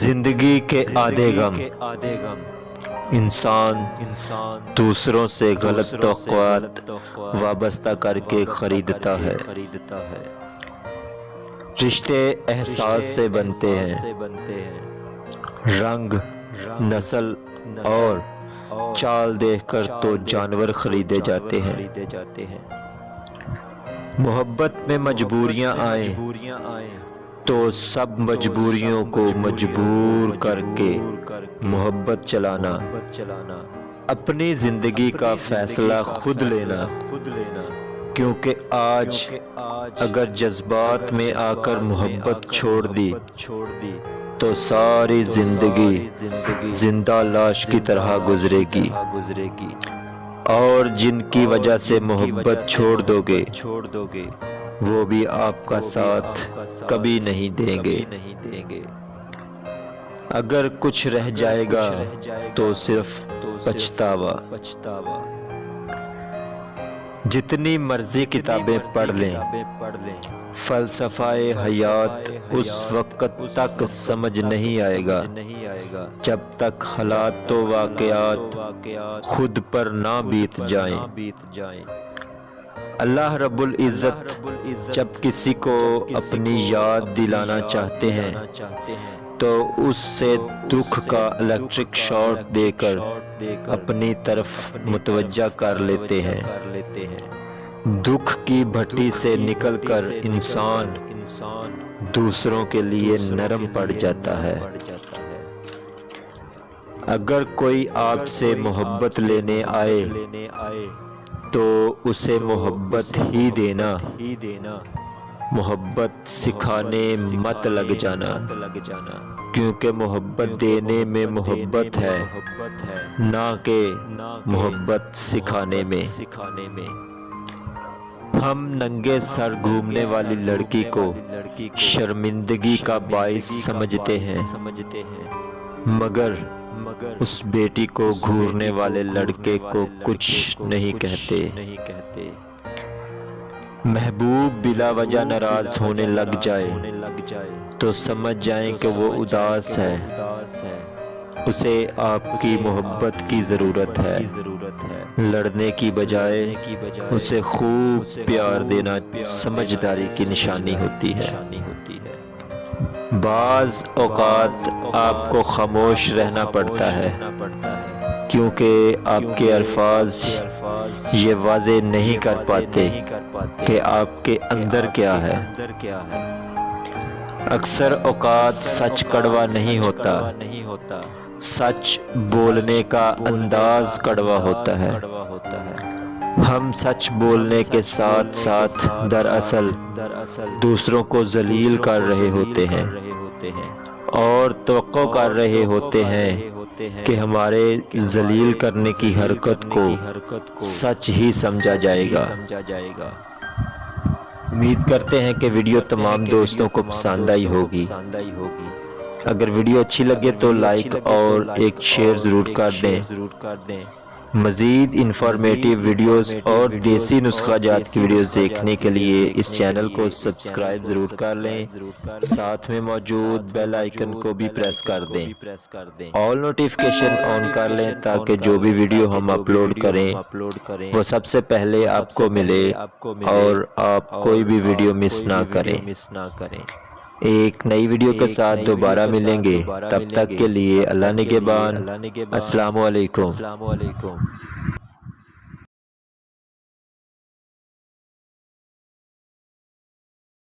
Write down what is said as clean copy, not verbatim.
زندگی کے آدھے غم انسان دوسروں سے غلط توقعات وابستہ کر کے خریدتا ہے۔ رشتے احساس سے بنتے ہیں، رنگ، نسل اور چال دیکھ کر تو جانور خریدے جاتے ہیں۔ محبت میں مجبوریاں آئیں تو سب مجبوریوں کو مجبور کر کے محبت چلانا، اپنی زندگی کا فیصلہ خود لینا، کیونکہ آج اگر جذبات میں آ کر محبت چھوڑ دی تو ساری زندگی زندہ لاش کی طرح گزرے گی، اور جن کی وجہ سے محبت چھوڑ دو گے وہ بھی آپ کا ساتھ کبھی نہیں دیں گے۔ اگر کچھ رہ جائے گا تو صرف پچھتاوا۔ جتنی مرضی کتابیں پڑھ لیں، فلسفہ حیات اس وقت تک سمجھ نہیں آئے گا جب تک حالات و واقعات خود پر نہ بیت جائیں۔ اللہ رب العزت جب کسی کو اپنی یاد دلانا چاہتے ہیں تو اس سے دکھ کا الیکٹرک شاٹ دے کر اپنی طرف متوجہ کر لیتے ہیں۔ دکھ کی بھٹی سے نکل کر انسان دوسروں کے لیے نرم پڑ جاتا ہے۔ اگر کوئی آپ سے محبت لینے آئے تو اسے محبت ہی دینا، محبت سکھانے مت لگ جانا، کیونکہ محبت دینے میں محبت ہے، نہ کہ محبت سکھانے میں۔ ہم ننگے سر گھومنے والی لڑکی کو شرمندگی کا باعث سمجھتے ہیں، مگر اس بیٹی کو گھورنے والے لڑکے کو کچھ نہیں کہتے۔ محبوب بلا وجہ ناراض ہونے لگ جائے تو سمجھ جائیں کہ وہ اداس ہے، اسے آپ کی محبت کی ضرورت ہے۔ لڑنے کی بجائے اسے خوب پیار دینا سمجھداری کی نشانی ہوتی ہے۔ بعض اوقات آپ کو خاموش رہنا پڑتا ہے کیونکہ آپ کے الفاظ یہ واضح نہیں کر پاتے کہ آپ کے اندر کیا ہے۔ اکثر اوقات سچ کڑوا نہیں ہوتا، سچ بولنے کا انداز کڑوا ہوتا ہے۔ ہم سچ بولنے کے ساتھ ساتھ دراصل دوسروں کو ذلیل کر رہے ہوتے ہیں اور توقع کر رہے ہوتے ہیں کہ ہمارے ذلیل کرنے کی حرکت کو سچ ہی سمجھا جائے گا۔ امید کرتے ہیں کہ ویڈیو تمام دوستوں کو پسند آئی ہوگی۔ اگر ویڈیو اچھی لگے تو لائک اور ایک شیئر ضرور کر دیں۔ مزید انفارمیٹیو ویڈیوز اور دیسی نسخہ جات کی ویڈیوز دیکھنے کے لیے اس چینل کو سبسکرائب ضرور کر لیں، ساتھ میں موجود بیل آئیکن کو بھی پریس کر دیں، آل نوٹیفیکیشن آن کر لیں تاکہ جو بھی ویڈیو ہم اپلوڈ کریں وہ سب سے پہلے آپ کو ملے اور آپ کوئی بھی ویڈیو مس نہ کریں۔ ایک نئی ویڈیو کے ساتھ دوبارہ ملیں گے، تب تک کے لیے اللہ نگہبان۔ السلام علیکم۔